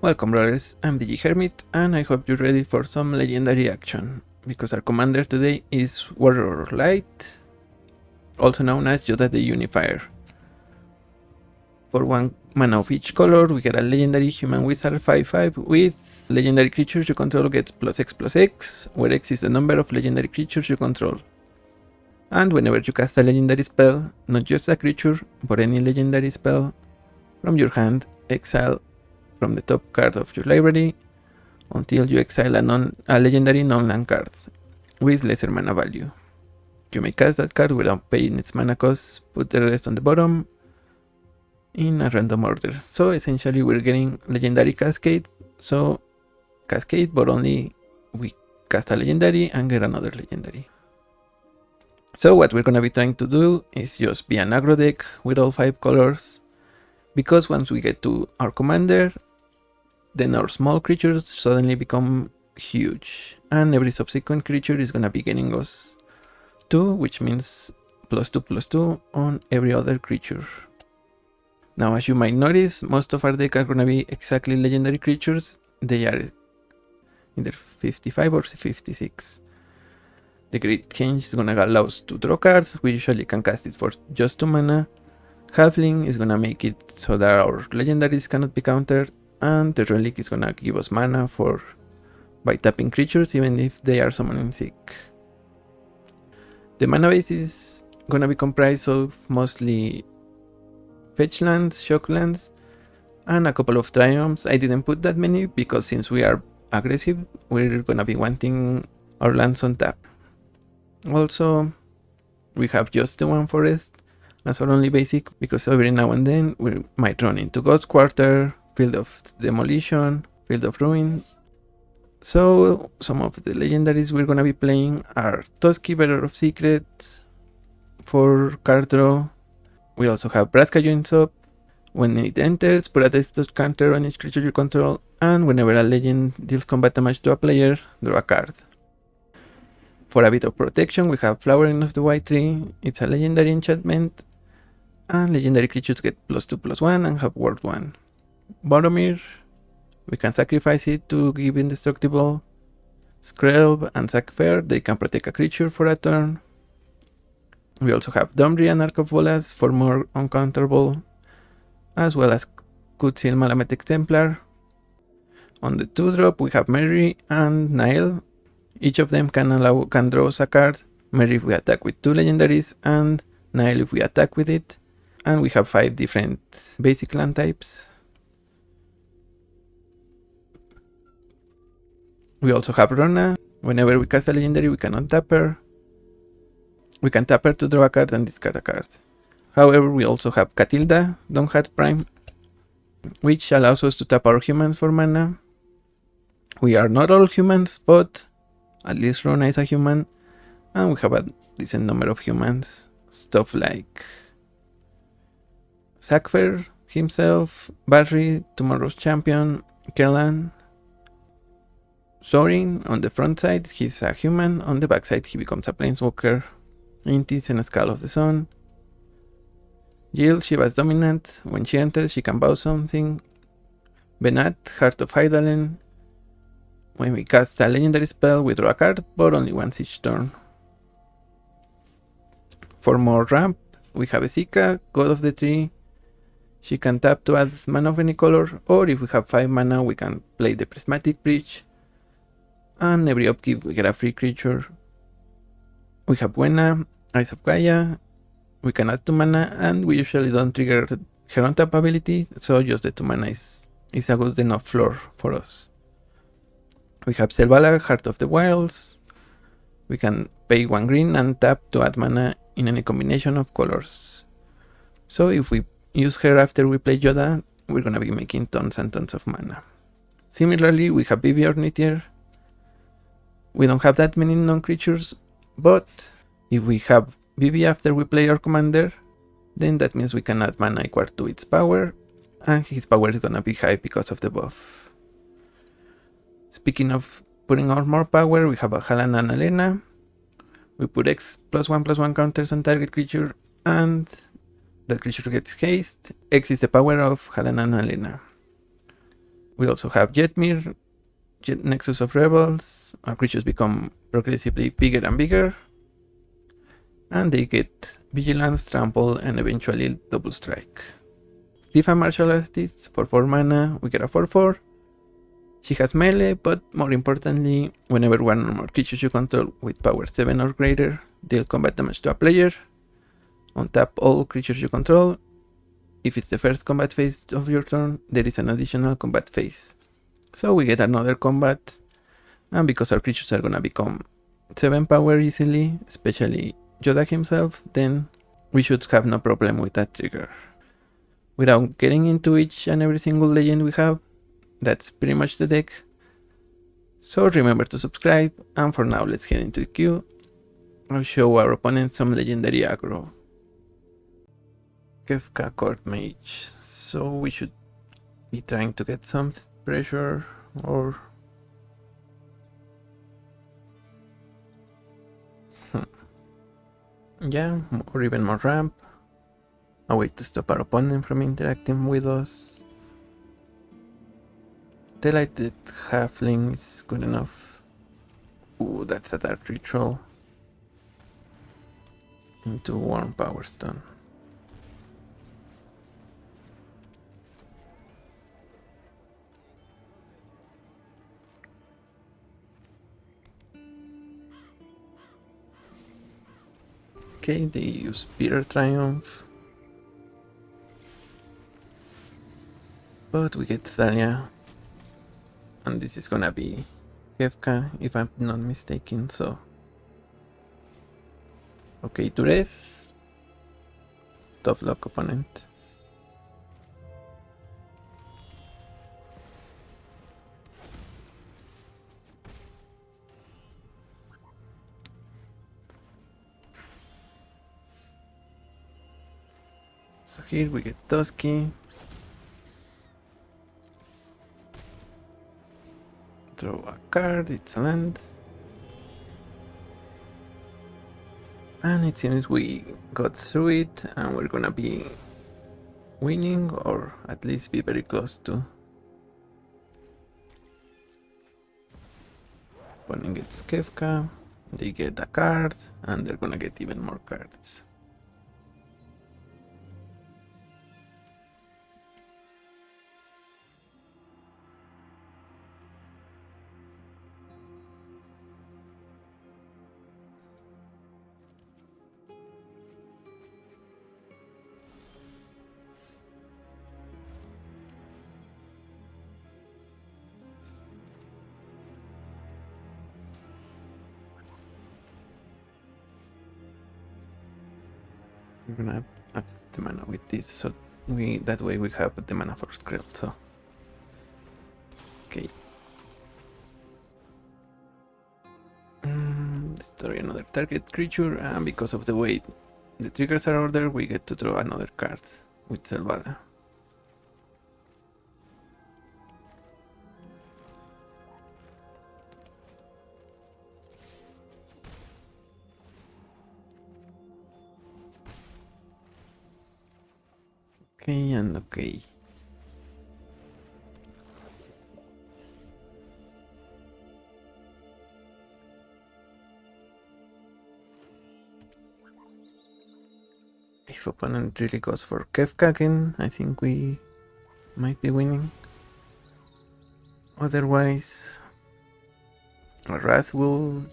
Welcome Brawlers, I'm MTG Hermit and I hope you're ready for some legendary action, because our commander today is Warrior Light, also known as Jodah the Unifier. For 1 mana of each color, we get a legendary human wizard 5/5 with legendary creatures you control gets +X+X, where X is the number of legendary creatures you control. And whenever you cast a legendary spell, not just a creature, but any legendary spell from your hand, exile from the top card of your library until you exile a legendary non-land card with lesser mana value. You may cast that card without paying its mana cost, put the rest on the bottom in a random order. So essentially we're getting legendary cascade, so cascade, but only we cast a legendary and get another legendary. So what we're gonna be trying to do is just be an aggro deck with all 5 colors, because once we get to our commander, then our small creatures suddenly become huge, and every subsequent creature is gonna be getting us 2, which means +2/+2 on every other creature. Now, as you might notice, most of our deck are gonna be exactly legendary creatures. They are either 55 or 56. The Great Change is gonna allow us to draw cards. We usually can cast it for just 2 mana. Halfling is gonna make it so that our legendaries cannot be countered, and the Relic is gonna give us mana by tapping creatures even if they are summoning sick. The mana base is gonna be comprised of mostly fetch lands, shock lands, and a couple of triumphs. I didn't put that many because since we are aggressive, we're gonna be wanting our lands on tap. Also, we have just the 1 forest as our only basic, because every now and then we might run into Ghost Quarter, Field of Demolition, Field of Ruin. So some of the legendaries we're gonna be playing are Toski, Bearer of Secrets for card draw. We also have Braska joins up. When it enters, put a desktop counter on each creature you control, and whenever a legend deals combat damage to a player, draw a card. For a bit of protection, we have Flowering of the White Tree. It's a legendary enchantment, and legendary creatures get +2/+1 and have ward 1. Boromir, we can sacrifice it to give indestructible. Skrelv and Sackfair, they can protect a creature for a turn. We also have Domri and Arc of Bolas for more uncounterable, as well as Kutsil Malamet Exemplar. On the 2-drop, we have Merry and Nile. Each of them can draw us a card. Merry if we attack with 2 legendaries, and Nile if we attack with it. And we have 5 different basic land types. We also have Rona. Whenever we cast a legendary, we can untap her. We can tap her to draw a card and discard a card. However, we also have Catilda, Dawnheart Prime, which allows us to tap our humans for mana. We are not all humans, but at least Rona is a human, and we have a decent number of humans. Stuff like Sackfair himself, Barry, Tomorrow's Champion, Kellan. Sorin, on the front side, he's a human. On the back side, he becomes a planeswalker. Intis and a Skull of the Sun. Jill, Shiva's dominant. When she enters, she can bow something. Benat, Heart of Hydaelyn. When we cast a legendary spell, we draw a card, but only once each turn. For more ramp, we have Ezika, God of the Tree. She can tap to add mana of any color, or if we have 5 mana, we can play the Prismatic Breach. And every upkeep, we get a free creature. We have Buena, Eyes of Gaia. We can add 2 mana, and we usually don't trigger her on tap ability, so just the 2 mana is a good enough floor for us. We have Selvala, Heart of the Wilds. We can pay 1 green and tap to add mana in any combination of colors. So if we use her after we play Jodah, we're gonna be making tons and tons of mana. Similarly, we have Vivi Ornithier. We don't have that many non-creatures, but if we have Vivi after we play our commander, then that means we can add mana equal to its power, and his power is gonna be high because of the buff. Speaking of putting on more power, we have a Halan and Alena. We put X +1/+1 counters on target creature, and that creature gets haste. X is the power of Halan and Alena. We also have Jetmir, Nexus of Rebels. Our creatures become progressively bigger and bigger. And they get Vigilance, Trample, and eventually Double Strike. Tifa Martial Artist for 4 mana, we get a 4/4. She has melee, but more importantly, whenever one or more creatures you control with power 7 or greater deal combat damage to a player, untap all creatures you control. If it's the first combat phase of your turn, there is an additional combat phase. So we get another combat, and because our creatures are gonna become 7 power easily, especially Jodah himself, then we should have no problem with that trigger. Without getting into each and every single legend we have, that's pretty much the deck. So remember to subscribe, and for now let's head into the queue. I'll show our opponents some legendary aggro. Kefka Court Mage, so we should be trying to get some pressure or... yeah, or even more ramp. A way to stop our opponent from interacting with us. Delighted Halfling is good enough. Ooh, that's a Dark Ritual. Into Warm Power Stone. Okay, they use Bitter Triumph. But we get Thalia. And this is gonna be Kefka, if I'm not mistaken, so... okay, Tures. Tough luck, opponent. So here we get Toski. Draw a card, it's a land. And it seems we got through it and we're gonna be winning, or at least be very close to. Opponent gets Kefka, they get a card, and they're gonna get even more cards. We're gonna add the mana with this, so that way we have the mana for Skrill, so... okay. Destroy another target creature, and because of the way the triggers are ordered, we get to draw another card with Selvada. Okay, and okay. If opponent really goes for Kefka again, I think we might be winning. Otherwise, a Wrath will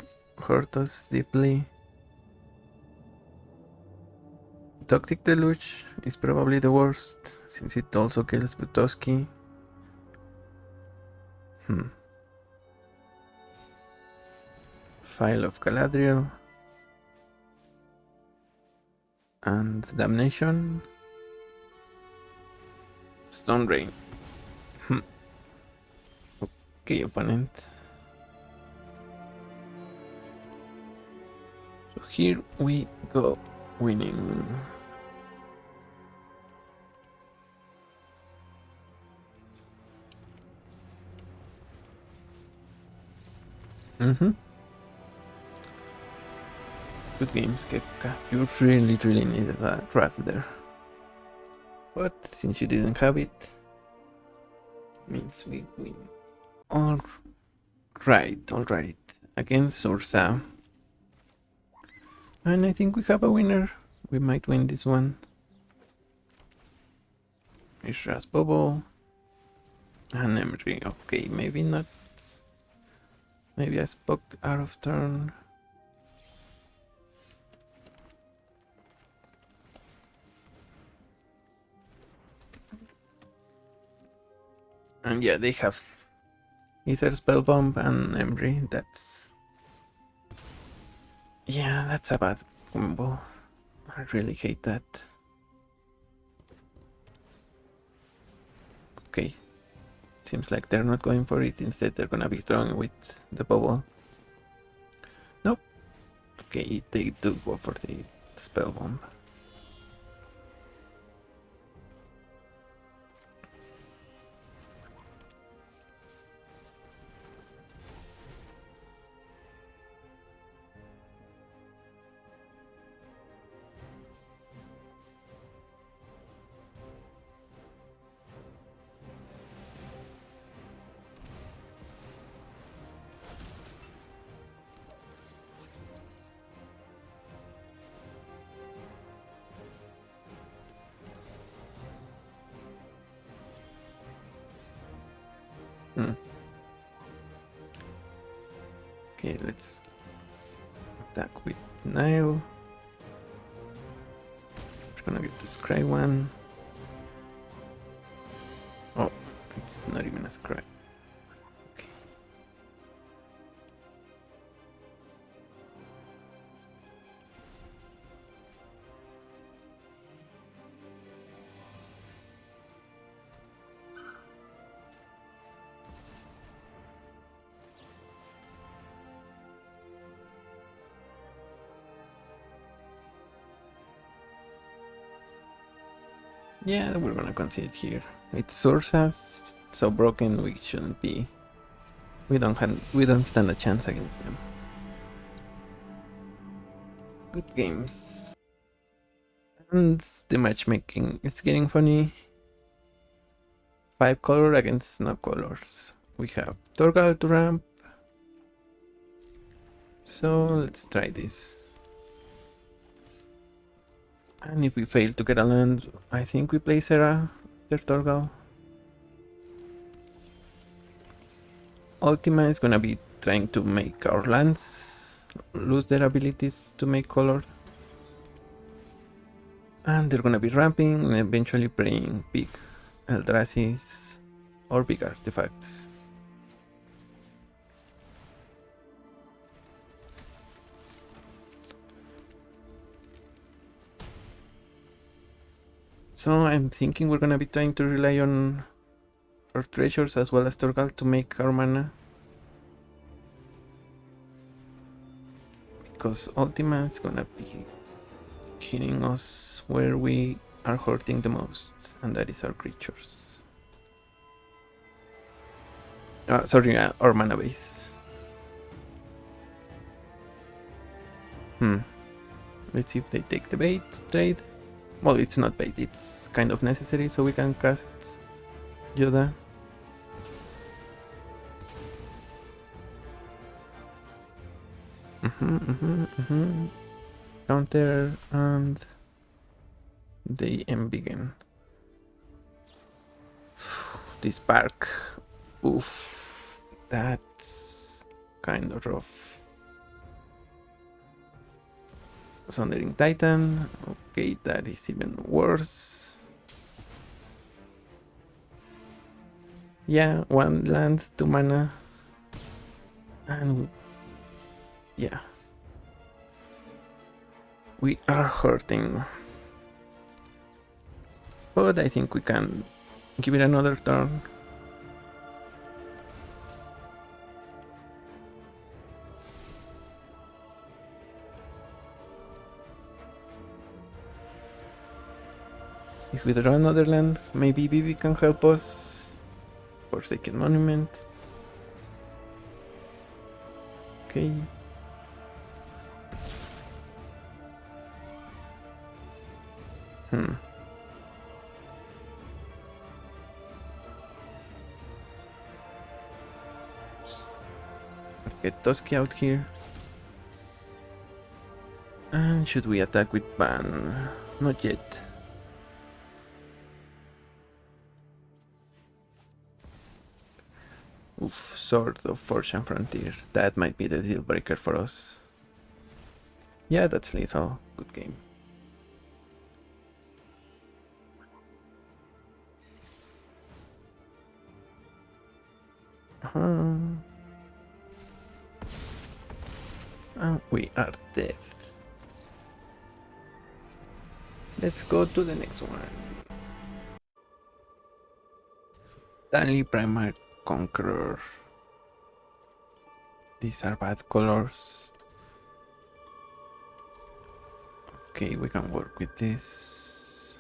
hurt us deeply. Toxic Deluge is probably the worst, since it also kills Butoski. File of Galadriel. And Damnation. Stone Rain. Okay, opponent. So here we go, winning. Good games, Kefka. You really needed that Wrath there. But since you didn't have it, Means we win. Alright. Against Ursa. And I think we have a winner. We might win this one. Mishra's Bubble. And Emery. Okay, maybe not. Maybe I spoke out of turn. And yeah, they have Ether Spell Bomb and Emery. Yeah, that's a bad combo. I really hate that. Okay. Seems like they're not going for it. Instead, they're gonna be throwing with the bubble. Nope. Okay, they do go for the Spell Bomb. Okay, let's attack with Nile. We're gonna get the Scry one. Oh, it's not even a Scry. Okay. Yeah, we're gonna concede here. It's sources so broken we shouldn't be. We don't stand a chance against them. Good games. And the matchmaking is getting funny. 5 color against no colors. We have Torgal to ramp. So let's try this. And if we fail to get a land, I think we play Serra after Torgal. Ultima is gonna be trying to make our lands lose their abilities to make color. And they're gonna be ramping and eventually playing big Eldrasis or big artifacts. So I'm thinking we're gonna be trying to rely on our treasures as well as Torgal to make our mana. Because Ultima is gonna be hitting us where we are hurting the most, and that is our creatures. Sorry, our mana base. Let's see if they take the bait trade. Well, it's not bait, it's kind of necessary so we can cast Jodah. Counter and they begin. This spark. Oof. That's kind of rough. Sundering Titan. Okay, that is even worse. Yeah, 1 land, 2 mana. And yeah. We are hurting. But I think we can give it another turn. If we draw another land, maybe Bibi can help us. Forsaken Monument. Okay. Let's get Toski out here. And should we attack with ban? Not yet. Oof, Sword of Fortune Frontier. That might be the deal breaker for us. Yeah, that's lethal. Good game. And we are dead. Let's go to the next one. Stanley Primarch Conqueror. These are bad colors. Okay, we can work with this.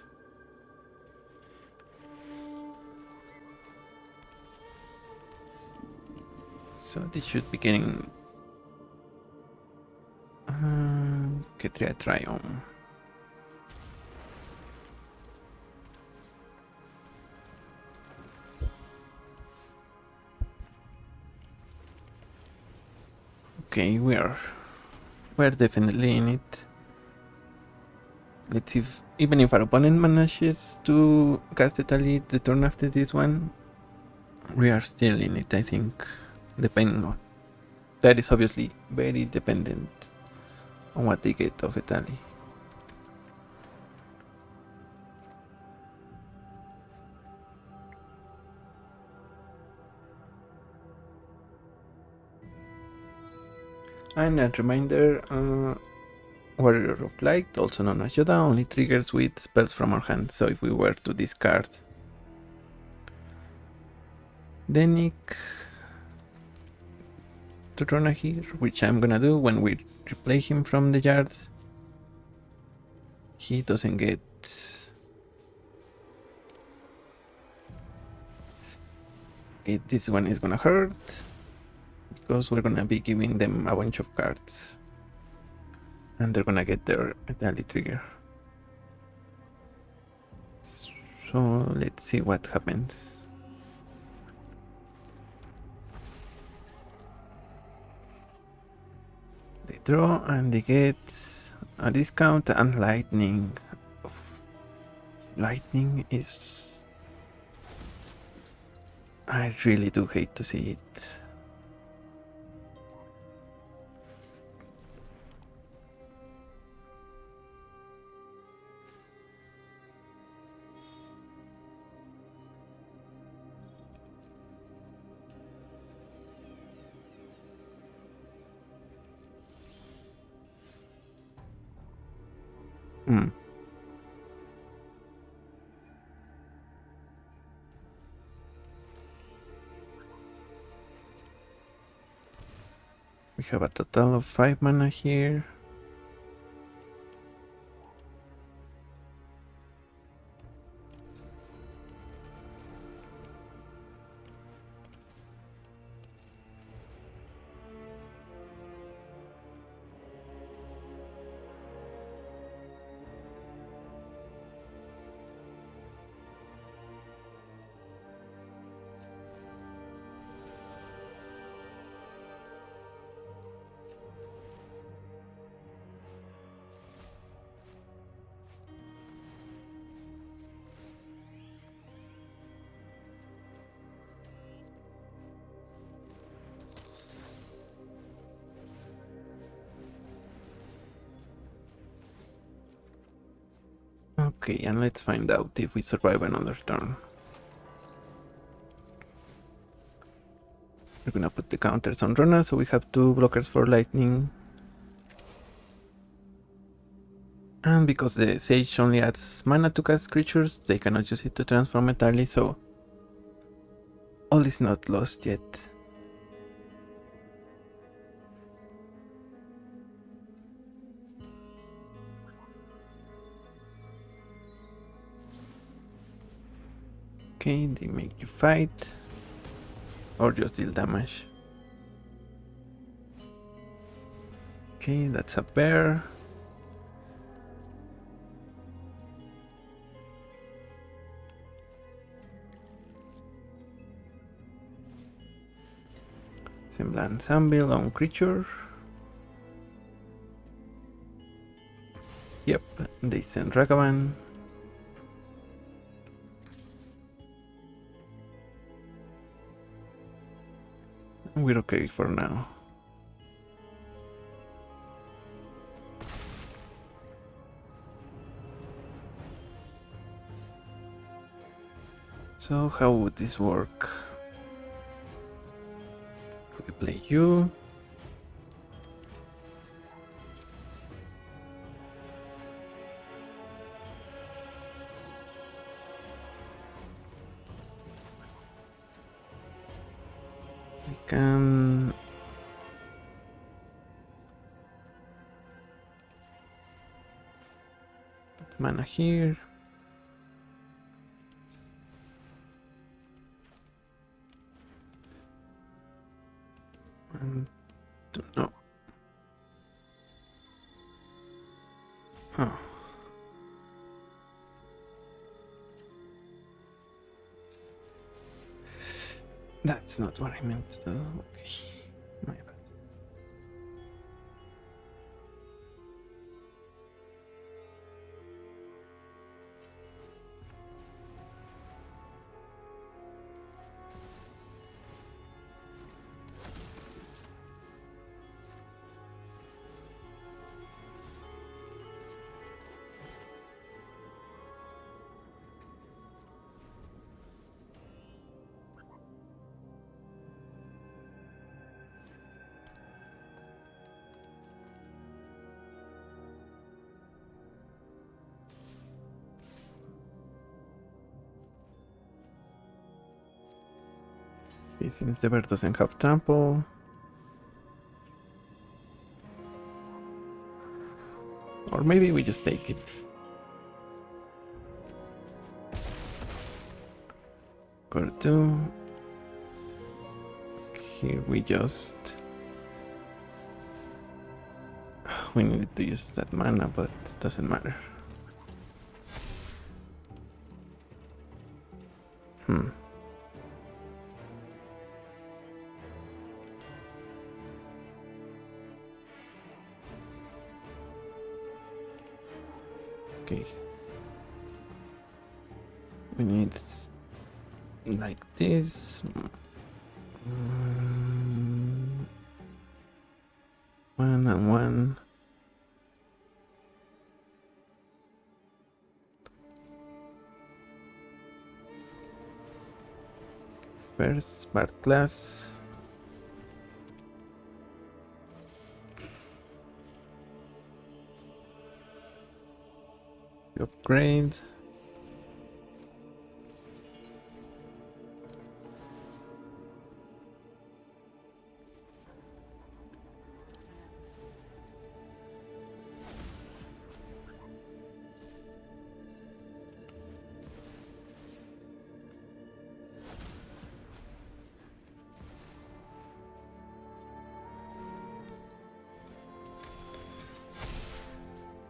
So this should be getting Ketria Triumph. Okay, we're definitely in it. Let's see if even if our opponent manages to cast the Tally the turn after this one, we are still in it, I think. Depending on that is obviously very dependent on what they get of a Tally. And a reminder, Warrior of Light, also known as Jodah, only triggers with spells from our hand. So if we were to discard Denik to Rona here, which I'm gonna do when we replay him from the yard, he doesn't get... Okay, this one is gonna hurt, because we're gonna be giving them a bunch of cards. And they're gonna get their daily trigger. So let's see what happens. They draw and they get a discount and lightning. Lightning is... I really do hate to see it. We have a total of 5 mana here. Okay, and let's find out if we survive another turn. We're gonna put the counters on Rona, so we have 2 blockers for lightning. And because the Sage only adds mana to cast creatures, they cannot use it to transform a Tally, so all is not lost yet. Okay, they make you fight, or just deal damage. Okay, that's a bear. Semblance Anvil on creature. Yep, they send Ragavan. We're okay for now. So how would this work? We play you. We can put mana here. And no. Huh. That's not what I meant to do. Okay. My bad. Since the bird doesn't have trample. Or maybe we just take it. Go to. Here we just. We needed to use that mana, but it doesn't matter. Okay. We need like this. One and one. First, smart class. Upgrade.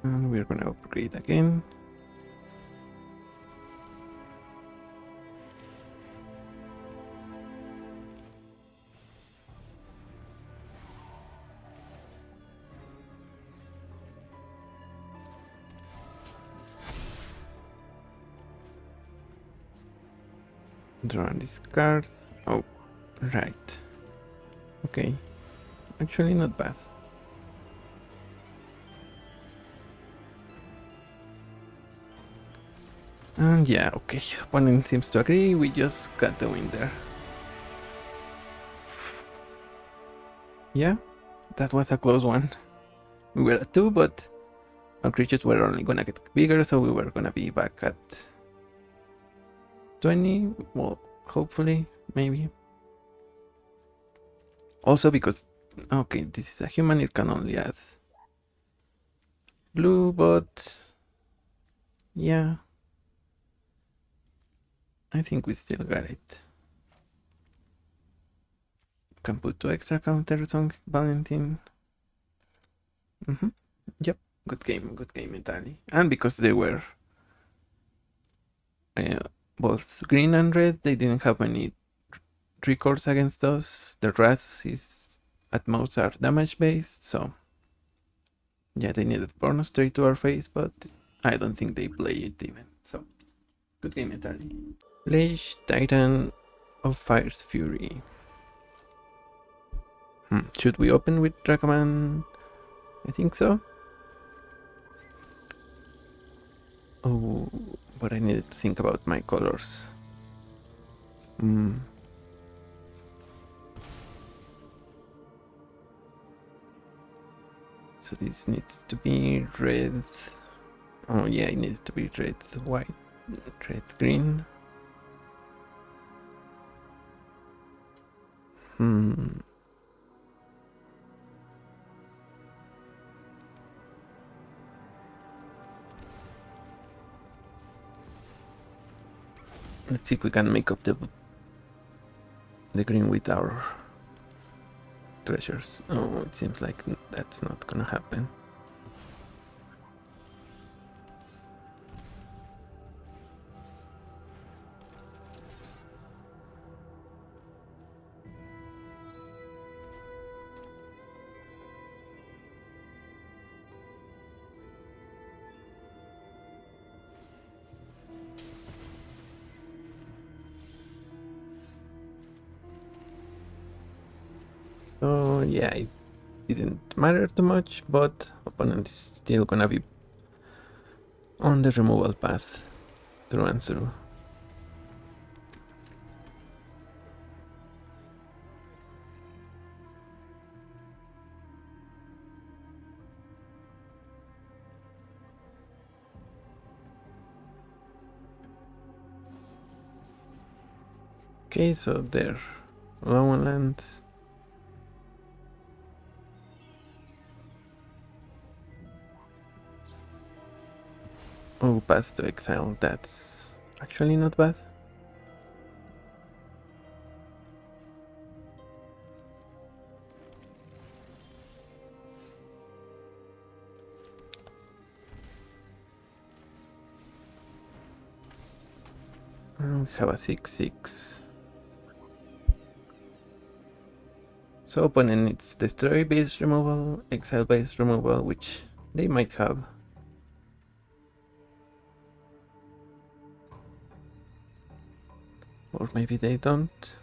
And we're gonna upgrade again. Draw and discard. Oh, right. Okay. Actually, not bad. And yeah, okay. Opponent seems to agree. We just got the win there. Yeah, that was a close one. We were at 2, but our creatures were only gonna get bigger, so we were gonna be back at 20. Well, hopefully, maybe. Also because, okay, this is a human, it can only add blue, but yeah, I think we still got it. Can put 2 extra counters on Valentine. Yep, good game Italy. And because they were both green and red, they didn't have any 3 cores against us. The rest is at most are damage based, so yeah, they needed burn straight to our face, but I don't think they play it even. So good game, Italy. Lich, Titan of Fire's Fury. Should we open with Dragaman? I think so. Oh, but I needed to think about my colors. So this needs to be red. Oh yeah, it needs to be red, white, red, green. Let's see if we can make up the green with our treasures. Oh, it seems like that's not gonna happen. So yeah, it didn't matter too much, but opponent is still gonna be on the removal path through and through. Okay, so there, low lands. Oh, Path to Exile, that's actually not bad. We have a 6/6. So opponent needs destroy base removal, exile base removal, which they might have. Or maybe they don't.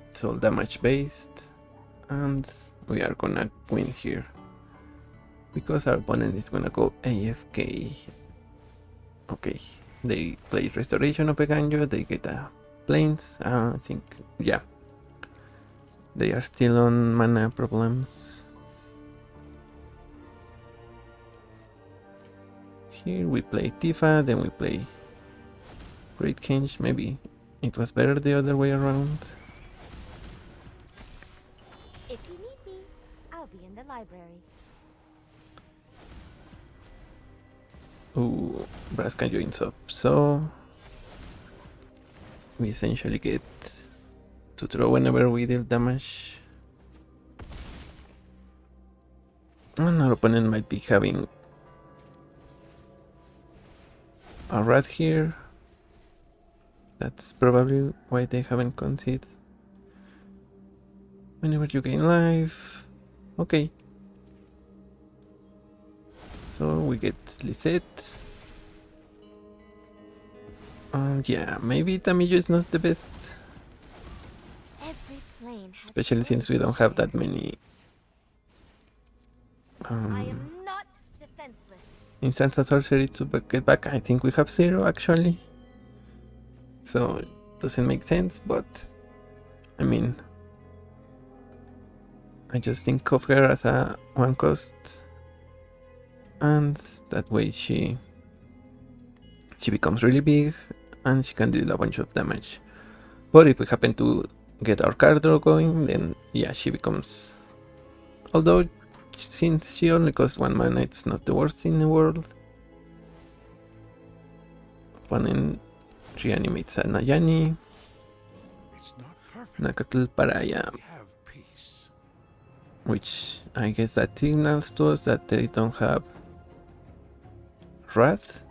It's all damage based, and we are gonna win here. Because our opponent is gonna go AFK. Okay, they play Restoration of Eganjo, they get a Plains, I think, yeah. They are still on mana problems. Here we play Tifa, then we play Great Kinch. Maybe it was better the other way around. If you need me, I'll be in the library. Ooh, Braska joins up, so we essentially get to throw whenever we deal damage. And our opponent might be having a rat here. That's probably why they haven't conceded. Whenever you gain life. Okay. So we get Lisette. Yeah, maybe Tamiyo is not the best. Especially since we don't have that many I am not defenseless. instants of sorcery to get back. I think we have 0 actually. So it doesn't make sense, but I mean, I just think of her as a 1 cost, and that way she becomes really big and she can deal a bunch of damage. But if we happen to get our card draw going, then yeah, she becomes, although since she only costs 1 mana, it's not the worst in the world. Opponent reanimates a Nayani. Nakatl Paraya. Which I guess that signals to us that they don't have Wrath.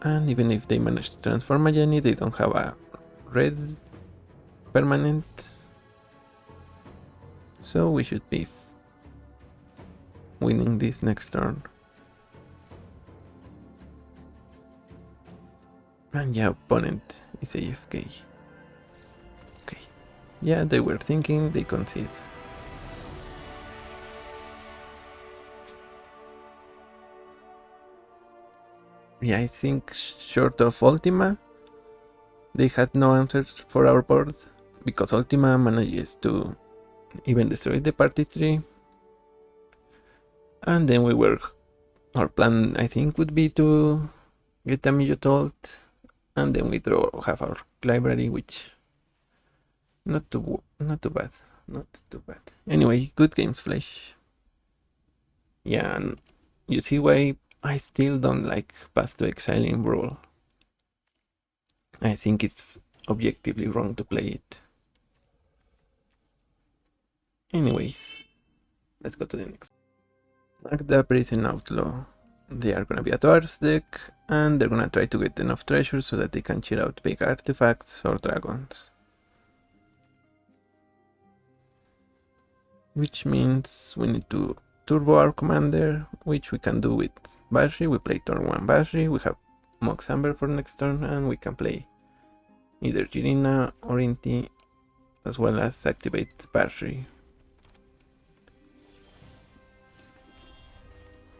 And even if they manage to transform a Jenny, they don't have a red permanent. So we should be winning this next turn. And yeah, opponent is AFK. Okay. Yeah, they were thinking, they concede. Yeah, I think short of Ultima, they had no answers for our board, because Ultima manages to even destroy the party tree. And then our plan I think would be to get a Miyotult, and then we draw half our library, which not too bad. Anyway, good games, Flash. Yeah, and you see why I still don't like Path to Exile in Brawl. I think it's objectively wrong to play it. Anyways, let's go to the next. Magda, Prison Outlaw. They are gonna be a Dwarfs deck, and they're gonna try to get enough treasure so that they can cheer out big artifacts or dragons. Which means we need to turbo our commander, which we can do with Basri. We play turn 1 Basri, we have Mox Amber for next turn, and we can play either Jirina or Inti, as well as activate Basri.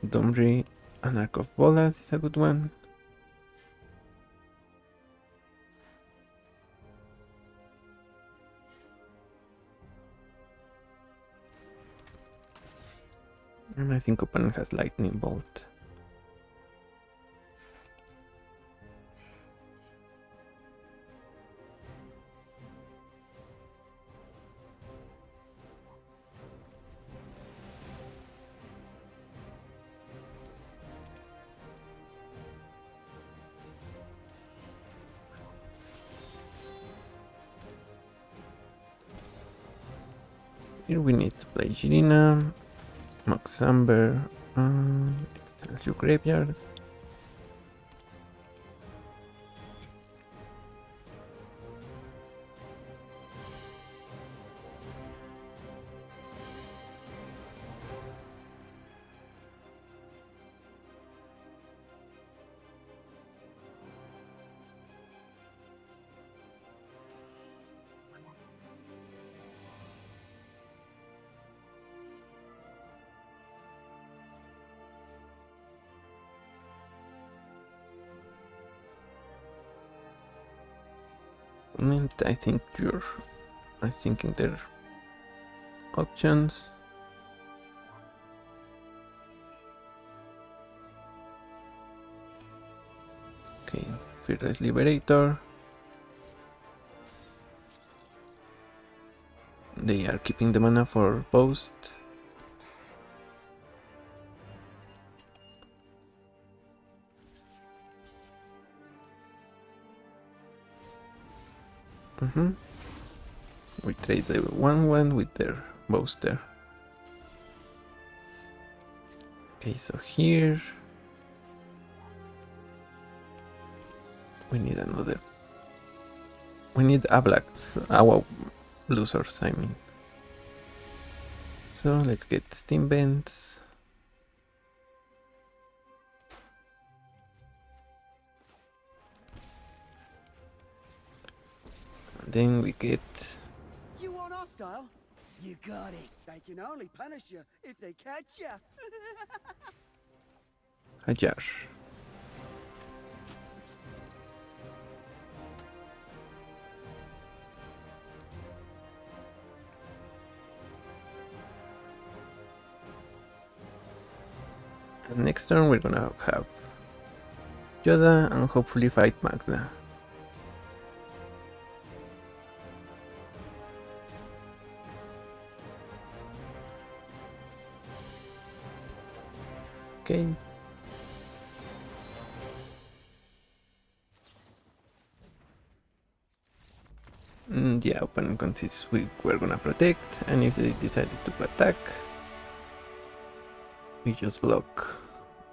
Domri and Arc of Bolas is a good one. And I think opponent has Lightning Bolt. Here we need to play Jirina, Mox Amber, external to graveyard. I think you're thinking their options. Okay, Fearless Liberator. They are keeping the mana for Post. We trade the 1/1 with their Booster. Okay, so here we need another. We need a black, our blue source, I mean. So let's get Steam Vents. And then we get. You want hostile? You got it. They can only punish you if they catch you. Hajar. And next turn we're gonna have Jodah and hopefully fight Magda. Okay. Yeah, opponent concedes we're gonna protect, and if they decided to attack, we just block.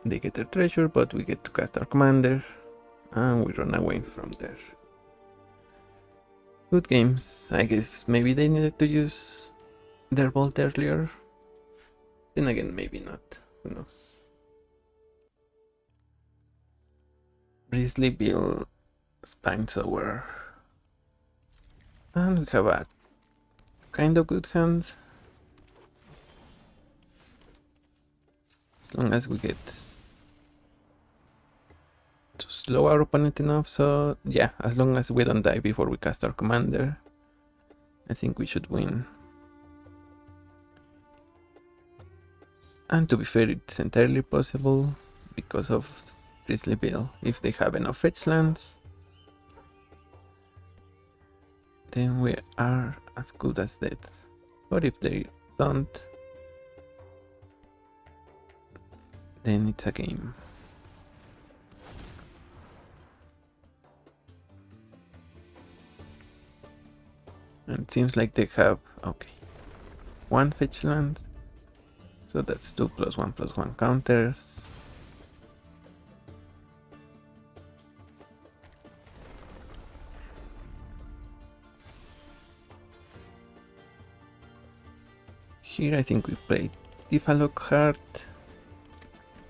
They get their treasure, but we get to cast our commander, and we run away from there. Good games. I guess maybe they needed to use their bolt earlier. Then again, maybe not. Who knows? Grizzly Bill, Spinesower. And we have a kind of good hand. As long as we get to slow our opponent enough, so yeah, as long as we don't die before we cast our commander, I think we should win. And to be fair, it's entirely possible because of Grizzly Bill. If they have enough fetch lands, then we are as good as dead. But if they don't, then it's a game. And it seems like they have, okay, one fetch land. So that's 2+1/+1 counters. Here I think we play Tifa Lockhart.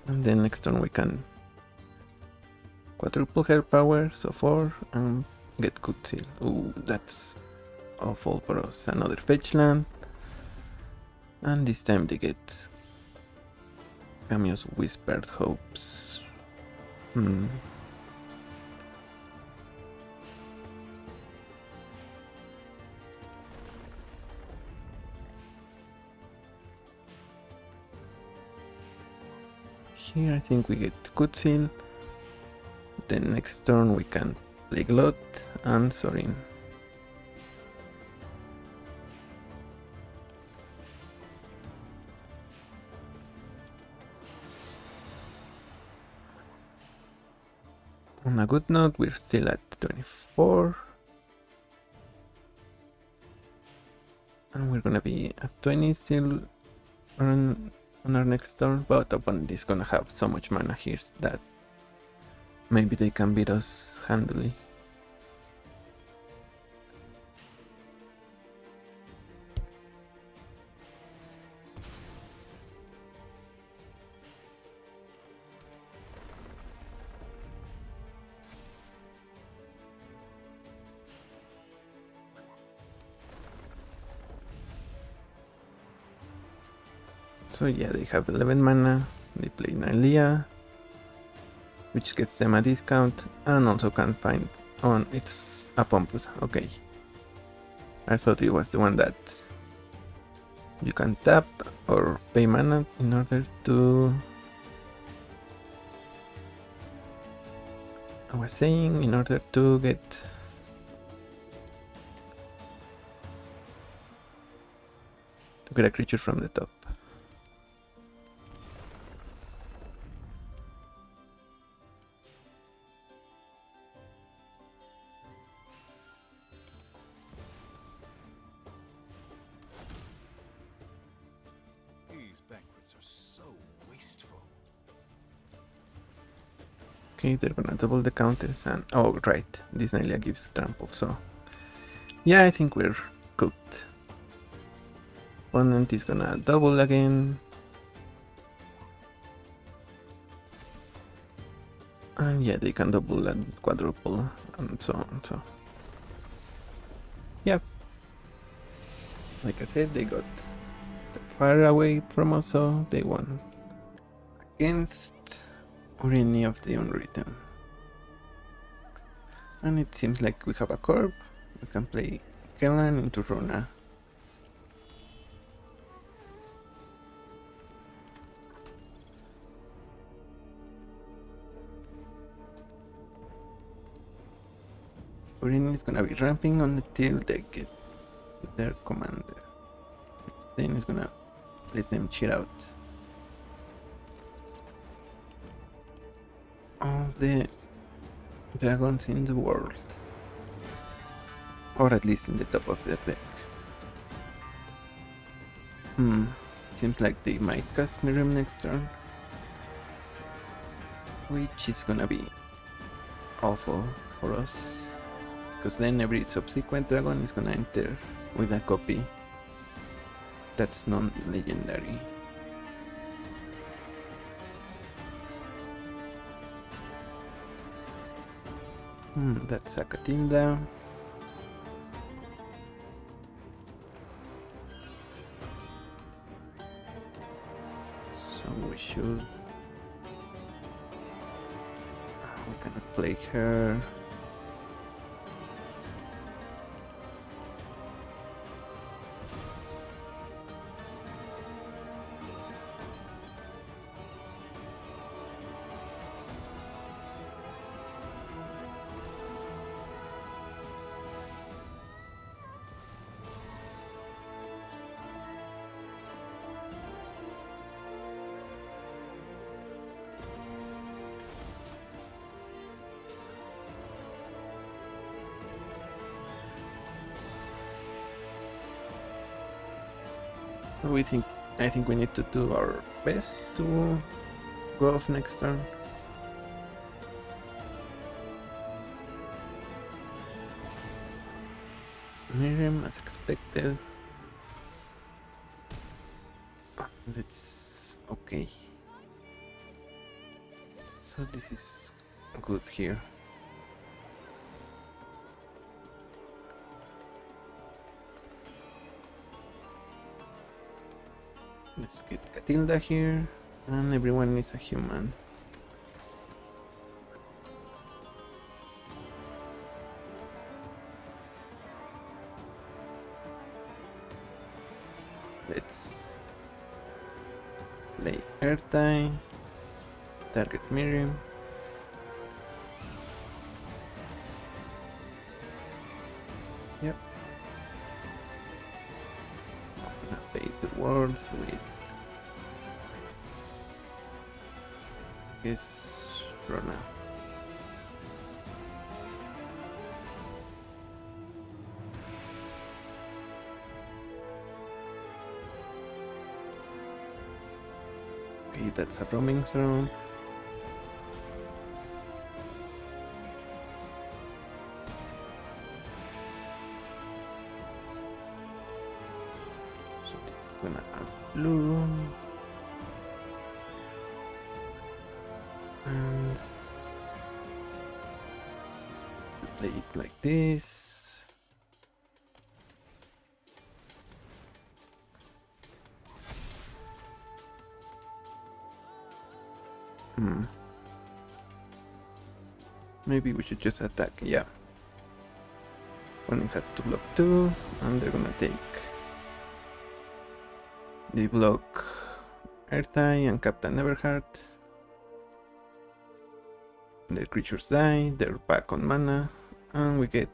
And then next turn we can quadruple her power, so 4, and get good seal. Ooh, that's awful for us. Another fetch land. And this time they get Camille's Whispered Hopes. Here I think we get good seal. Then next turn we can play Glot and Sorin. On a good note, we're still at 24. And we're gonna be at 20 still on our next turn, but opponent is gonna have so much mana here that maybe they can beat us handily. So yeah, they have 11 mana, they play Nylea, which gets them a discount, and also can find on it's a Pompous. Okay, I thought it was the one that you can tap or pay mana in order to, I was saying, in order to get a creature from the top. Okay, they're gonna double the counters and oh right, this Nylea gives trample, so yeah, I think we're cooked. Opponent is gonna double again. And yeah, they can double and quadruple and so on, so yeah. Like I said, they got far away from us, so they won. Against Urini of the Unwritten. And it seems like we have a curve. We can play Kellan into Runa. Urini is gonna be ramping until they get their commander. Then is gonna let them cheat out all the dragons in the world, or at least in the top of their deck. Seems like they might cast Miriam next turn, which is gonna be awful for us, because then every subsequent dragon is gonna enter with a copy that's non-legendary. That's a Catilda. So we should... we cannot play her. I think we need to do our best to go off next turn. Miriam, as expected. That's okay. So this is good here. Let's get Catilda here, and everyone is a human. Let's play Airtime, target Miriam. Yep. I'm gonna pay the world with this Rona. Okay, that's a roaming throne. So this is gonna add blue. And play it like this. Maybe we should just attack, yeah. One has to block 2, and they're gonna take... They block Airtai and Captain Neverheart. Their creatures die, they're back on mana, and we get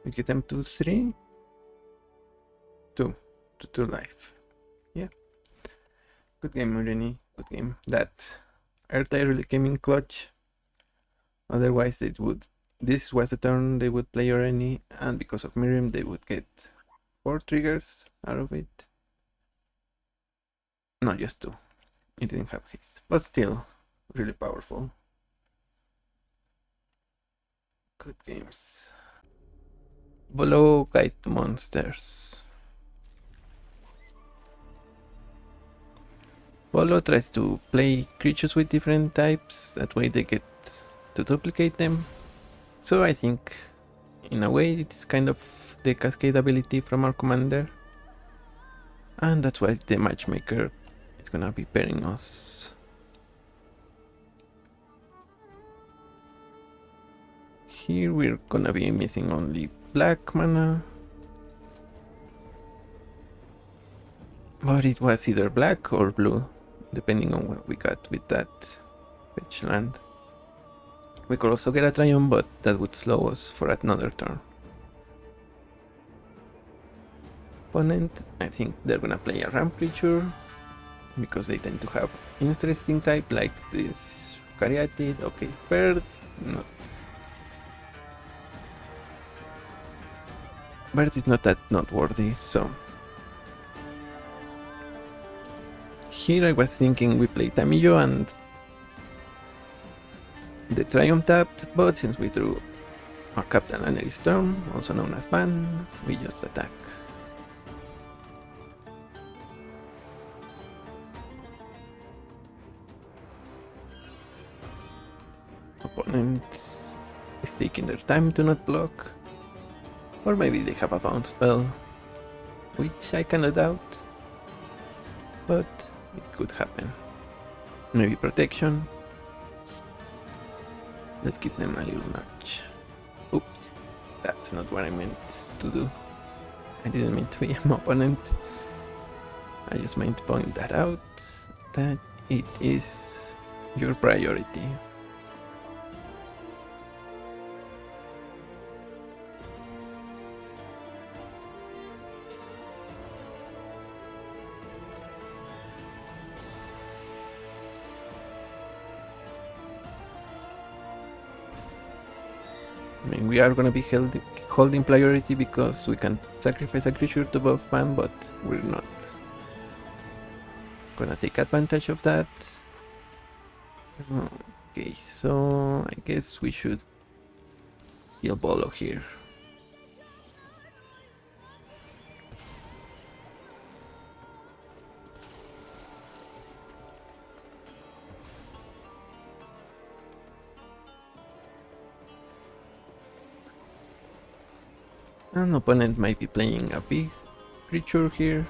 them to 3? 2 life. Yeah. Good game, Murini. Good game. That Airtai really came in clutch. Otherwise, this was the turn they would play Oreni, and because of Miriam, they would get 4 triggers out of it. Not just 2. It didn't have haste, but still, really powerful. Good games. Bolo Kite Monsters. Bolo tries to play creatures with different types, that way they get to duplicate them. So I think in a way it's kind of the cascade ability from our commander, and that's why the matchmaker is gonna be pairing us. Here we're gonna be missing only black mana, but it was either black or blue depending on what we got with that fetch land. We could also get a Triumph, but that would slow us for another turn. Opponent, I think they're gonna play a ramp creature, because they tend to have interesting type like this Caryatid. Okay, bird, not... Bird is not that noteworthy, so... Here I was thinking we play Tamillo and the Triumph tapped, but since we drew our Captain Lannery Storm, also known as Ban, we just attack. Opponent is taking their time to not block, or maybe they have a bounce spell, which I cannot doubt, but it could happen. Maybe protection. Let's give them a little nudge. Oops, that's not what I meant to do. I didn't mean to be an opponent. I just meant to point that out, that it is your priority. I mean, we are gonna be holding priority because we can sacrifice a creature to buff ban, but we're not gonna take advantage of that. Okay, so I guess we should kill Bolo here. An opponent might be playing a big creature here,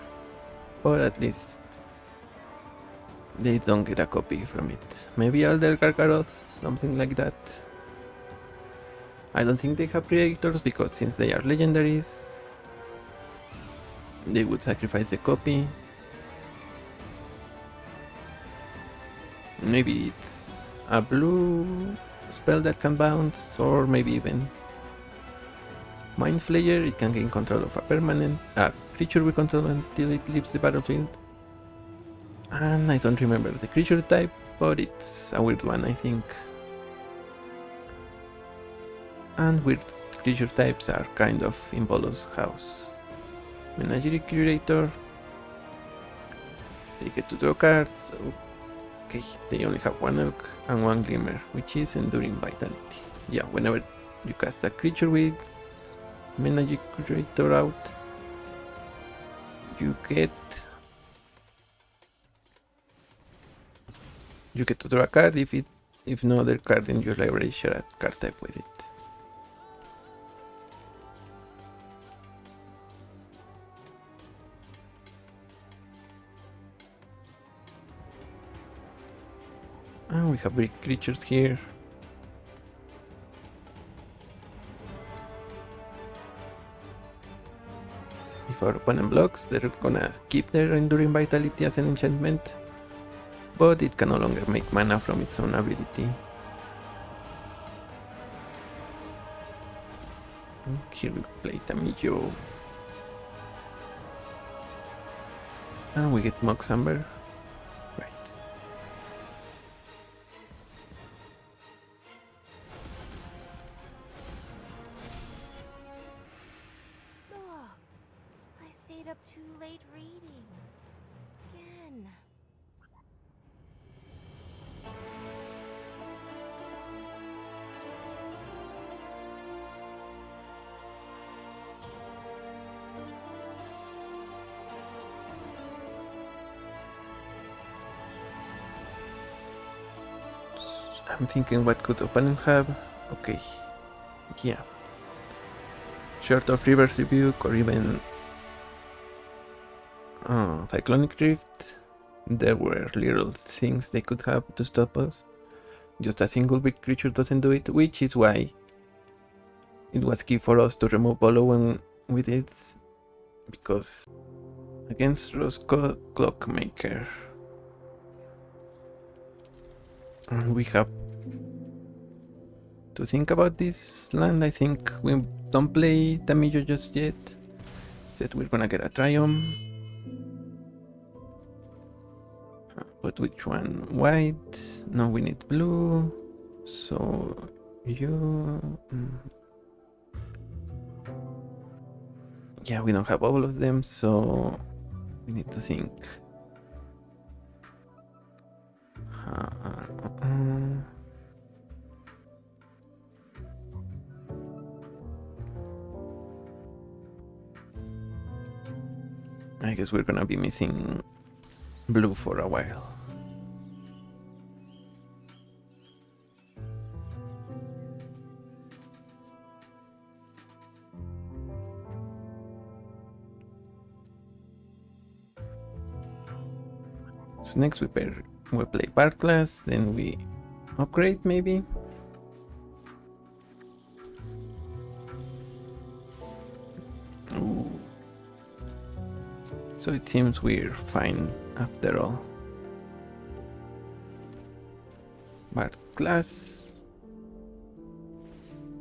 but at least they don't get a copy from it. Maybe Elder Gargaroth, something like that. I don't think they have Predators because since they are legendaries, they would sacrifice the copy. Maybe it's a blue spell that can bounce, or maybe even Mind Flayer. It can gain control of a creature we control until it leaves the battlefield. And I don't remember the creature type, but it's a weird one, I think. And weird creature types are kind of in Bolo's house. Menagerie Curator. They get to draw cards. Okay, they only have one Elk and one Glimmer, which is Enduring Vitality. Yeah, whenever you cast a creature with Menagerie Curator out, you get to draw a card if no other card in your library share a card type with it. And we have big creatures here. If our opponent blocks, they're gonna keep their Enduring Vitality as an enchantment, but it can no longer make mana from its own ability. Here we play Tamillo. And we get Mox Amber. Right. Oh, I stayed up too late reading. Again. I'm thinking what could opponent have. Okay. Yeah. Short of Reverse Rebuke or even Cyclonic Rift, there were little things they could have to stop us. Just a single big creature doesn't do it, which is why it was key for us to remove Bolo when we did, because against Roscoe Clockmaker. And we have to think about this land. I think we don't play Tamillo just yet. Instead we're gonna get a Triumph. But which one? White? No, we need blue. So you... Yeah, we don't have all of them, so we need to think. I guess we're gonna be missing blue for a while. So next we play Park class, then we upgrade maybe. Ooh. So it seems we're fine after all. Bard class.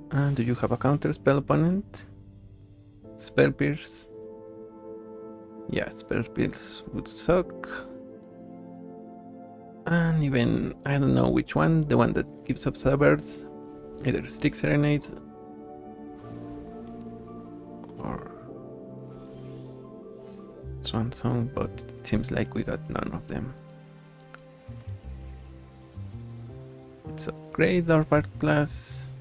And do you have a counter spell opponent? Spell Pierce. Yeah, Spell Pierce would suck. And even, I don't know which one, the one that gives up Sabbath, either Strict Serenade or Swan Song, but it seems like we got none of them. Let's upgrade our part class.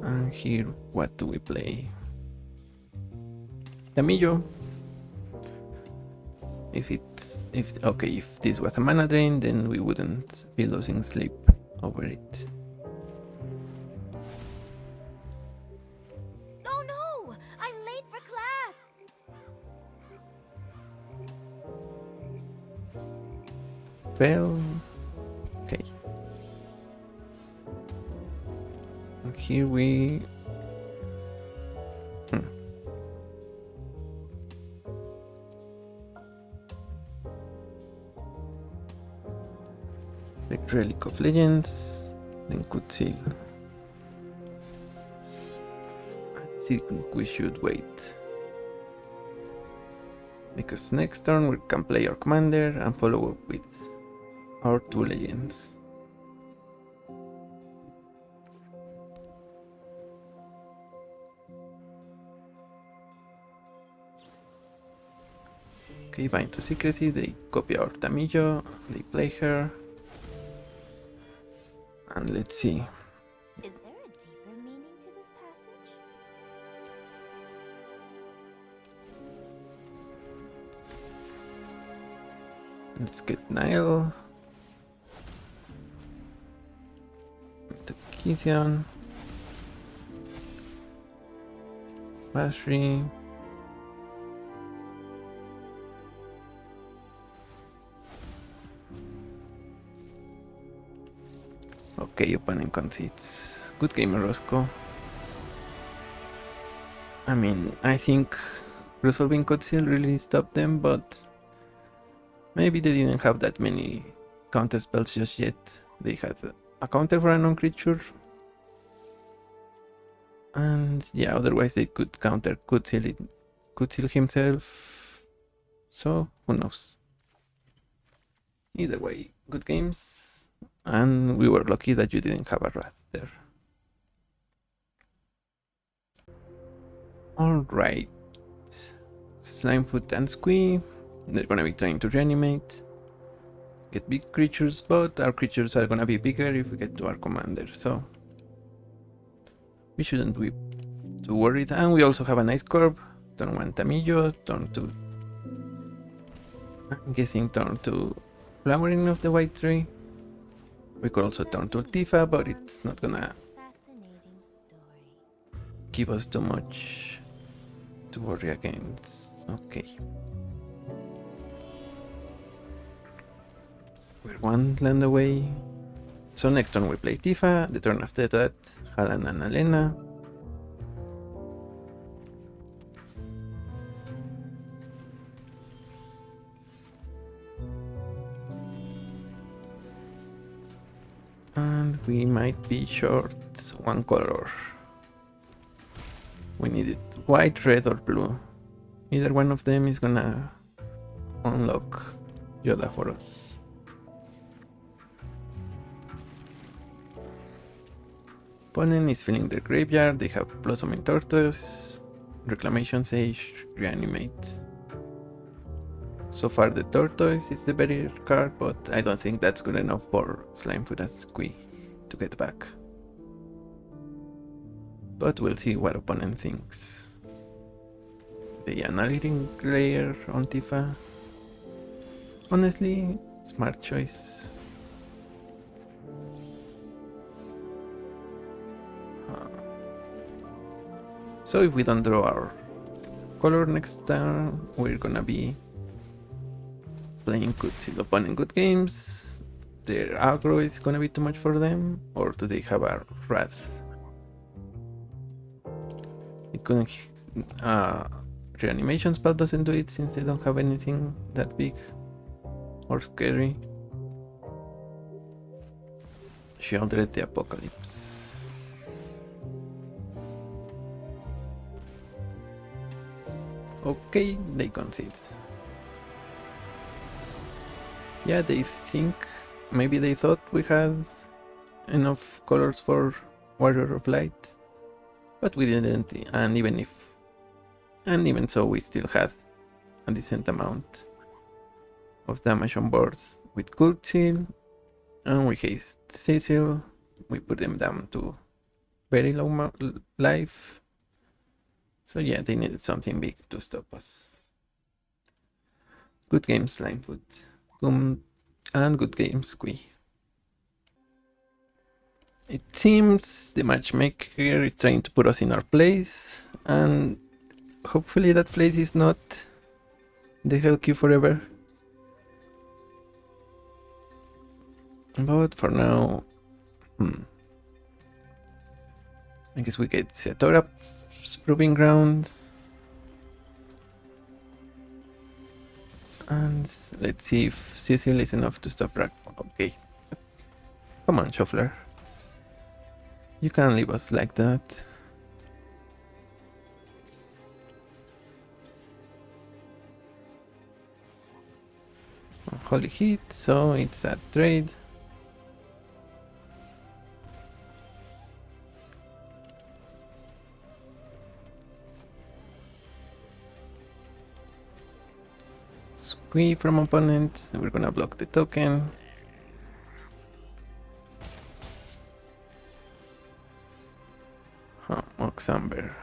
And here, what do we play? Tamillo. If this was a mana drain, then we wouldn't be losing sleep over it. Oh no! I'm late for class! Well, okay. And here we... Relic of Legends, then Kutsil. I think we should wait, because next turn we can play our commander and follow up with our 2 legends. Okay, Bind to Secrecy, they copy our Tamillo, they play her. And let's see. Is there a deeper meaning to this passage? Let's get Nile. To Kithion. Bashri. Okay, opponent concedes. Good game, Roscoe. I mean, I think resolving Kutsil really stopped them, but maybe they didn't have that many counter spells just yet. They had a counter for a non-creature. And yeah, otherwise they could counter Kutsil himself. So, who knows? Either way, good games. And we were lucky that you didn't have a Wrath there. Alright. Slimefoot and Squee. They're gonna be trying to reanimate. Get big creatures, but our creatures are gonna be bigger if we get to our commander, so we shouldn't be too worried. And we also have a nice curve. Turn 1 Tamillo, turn 2. I'm guessing turn 2 Flowering of the White Tree. We could also turn to Tifa, but it's not gonna give us too much to worry against. Okay. We're 1 land away. So next turn we play Tifa, the turn after that, Halan and Alena. And we might be short 1 color. We need it white, red or blue. Either one of them is gonna unlock Jodah for us. Opponent is filling their graveyard, they have Blossoming Tortoise, Reclamation Sage, Reanimate. So far the Tortoise is the better card, but I don't think that's good enough for Slimefoot and Squee to get back. But we'll see what opponent thinks. the analytic layer on Tifa. Honestly, smart choice. So if we don't draw our color next turn, we're gonna be playing Kutsil opponent good games. Their aggro is gonna be too much for them, or do they have a Wrath? It couldn't. Reanimation spell doesn't do it since they don't have anything that big or scary. Shielded the Apocalypse. Okay, they concede. Yeah, they think, maybe they thought we had enough colors for Warrior of Light, but we didn't, and even so we still had a decent amount of damage on board with Cult Seal, and we haste Cecil, we put them down to very low life. So yeah, they needed something big to stop us. Good game, Slimefoot. And good game, Squee. It seems the matchmaker is trying to put us in our place, and hopefully that place is not the hell queue forever. But for now, I guess we get Setora's Proving Ground. And let's see if Cecil is enough to stop Rack. Okay. Come on, Shuffler. You can't leave us like that. Holy hit, so it's a trade. Squee from opponent, we're gonna block the token. Oxamber.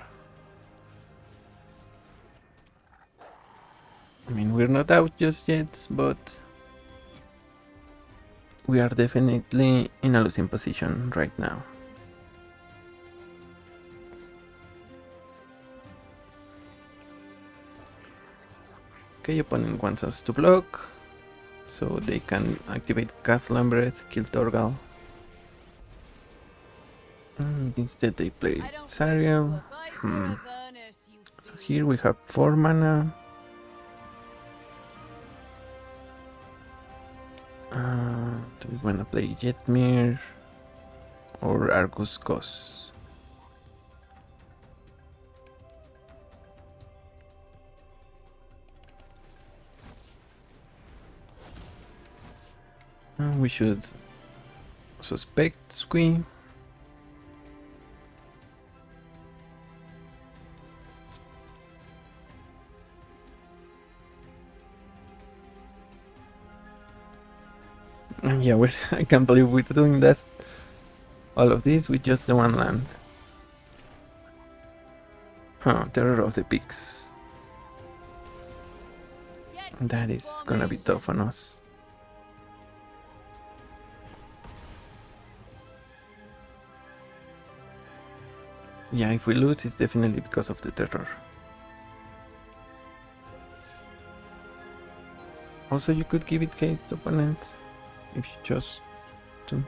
I mean, we're not out just yet, but we are definitely in a losing position right now. Okay, opponent wants us to block, so they can activate Castle and Breath, kill Torgal. And instead they play Zariel. So here we have 4 mana. Do we wanna play Jetmir or Argus Ghost? We should suspect Squee. Yeah, I can't believe we're doing that. All of this with just the 1 land. Terror of the Pigs. That is gonna be tough on us. Yeah, if we lose, it's definitely because of the terror. Also, you could give it haste, opponent, if you chose to.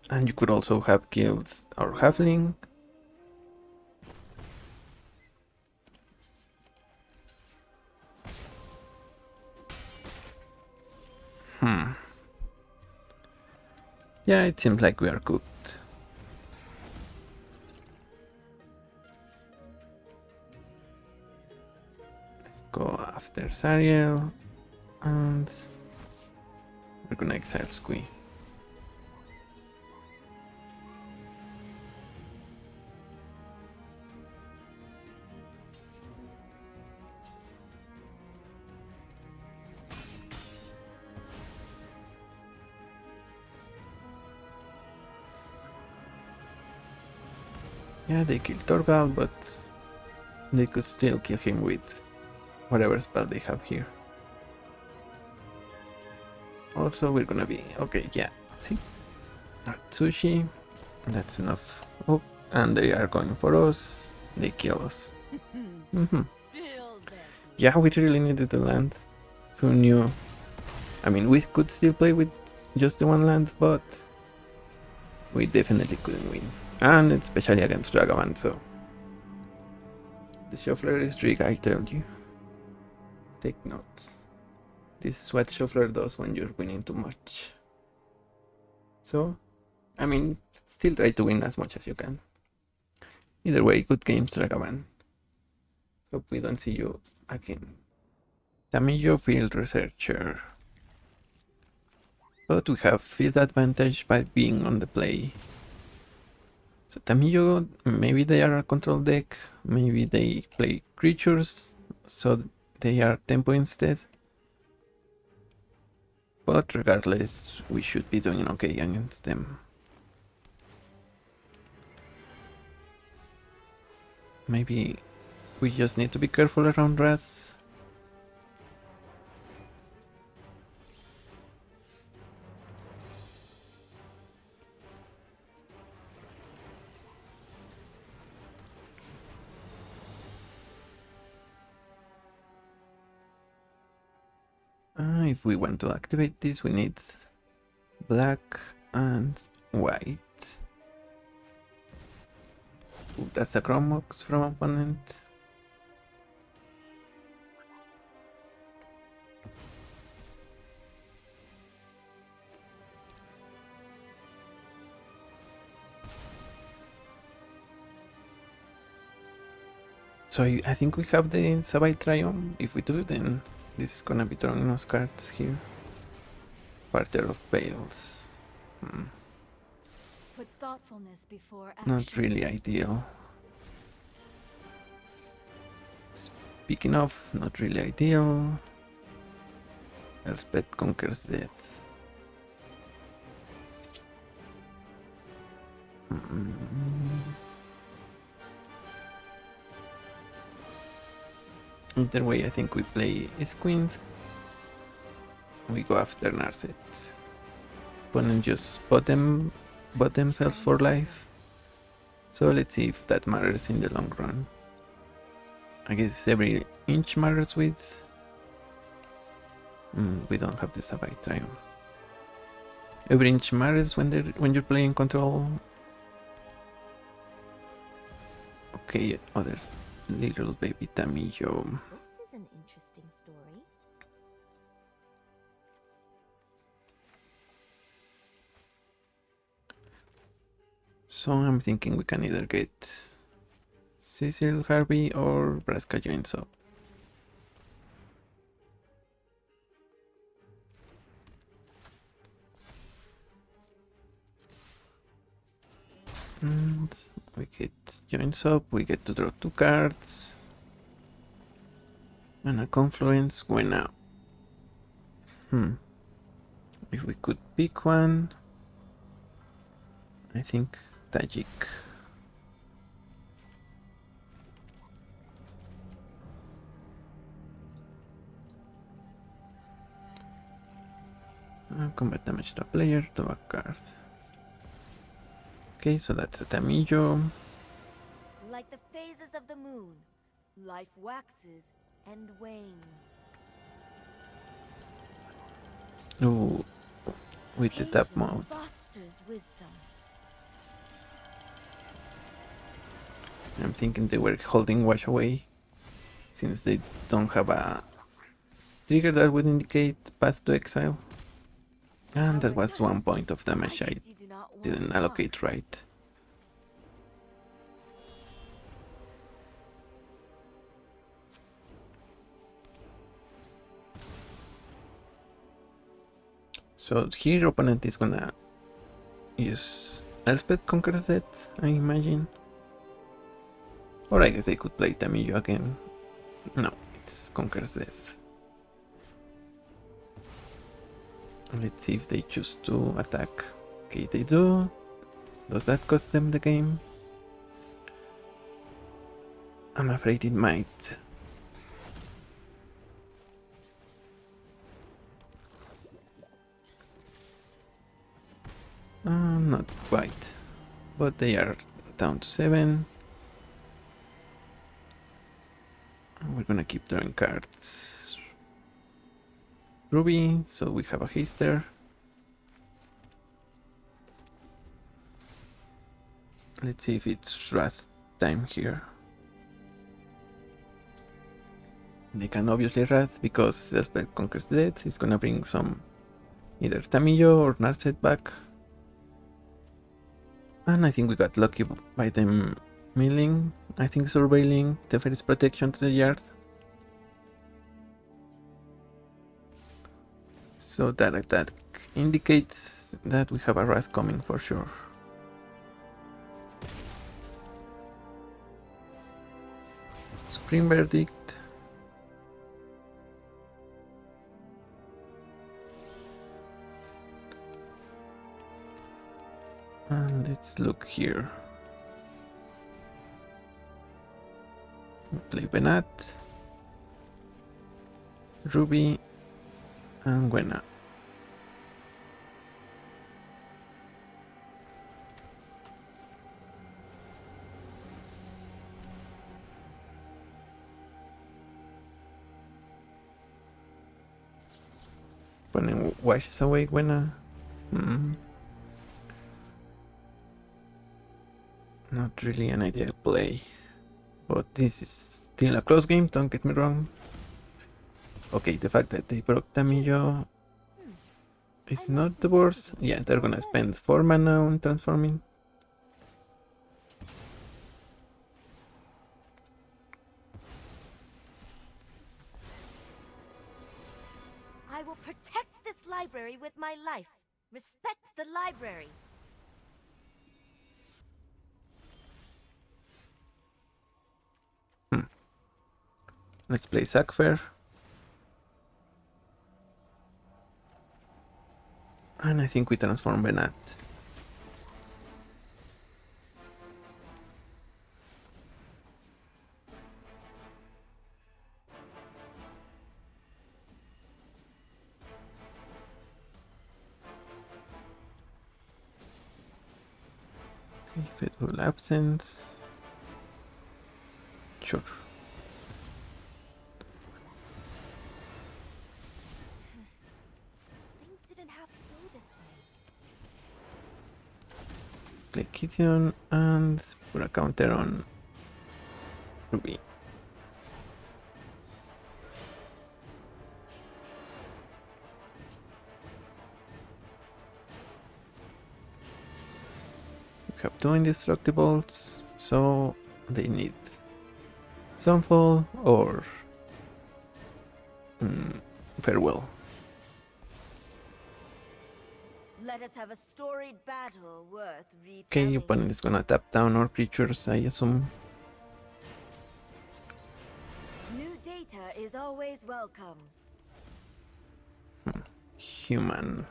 And you could also have killed our halfling. Yeah, it seems like we are cooked. Let's go after Zariel, and we're gonna exile Squee. Yeah, they killed Torgal, but they could still kill him with whatever spell they have here. Also, we're gonna be... Okay, yeah, see? Sushi, that's enough. Oh, and they are going for us. They kill us. Yeah, we really needed the land. Who knew? I mean, we could still play with just the one land, but we definitely couldn't win. And especially against Ragavan, so... The shuffler is rigged, I tell you. Take notes. This is what shuffler does when you're winning too much. So, I mean, still try to win as much as you can. Either way, good games, Ragavan. Hope we don't see you again. Tamillo Field Researcher. But we have field advantage by being on the play. So Tamillo, maybe they are a control deck, maybe they play creatures, so they are tempo instead. But regardless, we should be doing okay against them. Maybe we just need to be careful around rats. If we want to activate this, we need black and white. Ooh, that's a Chromox from opponent. So I think we have the Sabai Triumph. If we do, then this is gonna be throwing us cards here. Parter of Bales. Put thoughtfulness before action. Not really ideal. Speaking of, not really ideal. Elspeth conquers death. Either way, I think we play Isquinth. We go after Narset. Opponent just bought themselves for life. So let's see if that matters in the long run. I guess every inch matters with... we don't have the Sabai Triumph. Every inch matters when you're playing control. Okay, other little baby Tamillo. This is an interesting story. So I'm thinking we can either get Cecil, Harvey, or Braska joins up. And we get joins up, we get to draw 2 cards. And a Confluence went out. If we could pick one, I think Tajik. Combat damage to a player, to a card. Okay, so that's a Tamillo. Like the phases of the moon, life waxes and wanes. Ooh, with the tap mode. Fosters wisdom. I'm thinking they were holding Wash Away, since they don't have a trigger that would indicate Path to Exile. And that was 1 point of damage I didn't allocate right. So here opponent is gonna use Elspeth Conquers Death, I imagine. Or I guess they could play Tamillo again. No, it's Conquers Death. Let's see if they choose to attack. Okay, they do. Does that cost them the game? I'm afraid it might. Not quite, but they are down to 7. And we're gonna keep drawing cards. Ruby, so we have a haster. Let's see if it's Wrath time here. They can obviously Wrath because the spell Conquers Death is gonna bring some either Tamillo or Narset back. And I think we got lucky by them milling. I think surveilling the first protection to the yard. So that indicates that we have a Wrath coming for sure. Supreme Verdict. And let's look here. We play Benat, Ruby, and Gwena. Ponen washes away Gwena. Not really an ideal play. But this is still a close game, don't get me wrong. Okay, the fact that they broke Tamillo is not the worst. Yeah, they're gonna spend 4 mana on transforming. I will protect this library with my life. Respect the library. Let's play Sackfair. And I think we transform Benat. Okay, Faithful Absence. Sure. Play Kithion and put a counter on Ruby. We have 2 indestructibles, so they need Sunfall or Farewell. Let us have a storied battle worth retelling. Okay, opponent is gonna tap down our creatures, I assume. New data is always welcome. Human.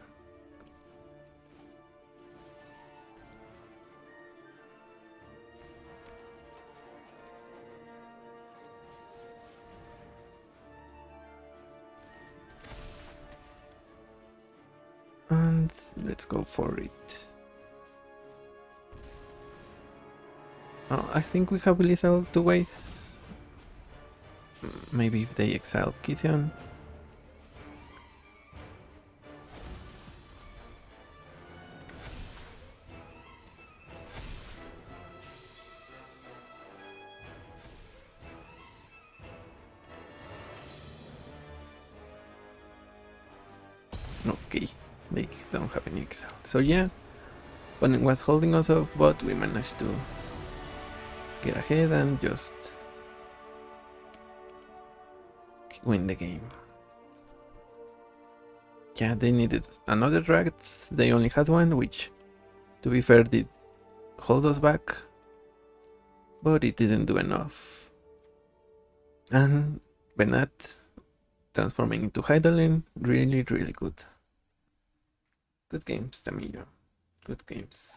And let's go for it. Oh, I think we have lethal 2 ways. Maybe if they exile Kithion. Okay, they don't have any exile. So yeah, opponent was holding us off, but we managed to get ahead and just win the game. Yeah, they needed another drag. They only had one, which, to be fair, did hold us back, but it didn't do enough. And Benat transforming into Hydaelyn, really, really good. Good games, Tamillo. Good games.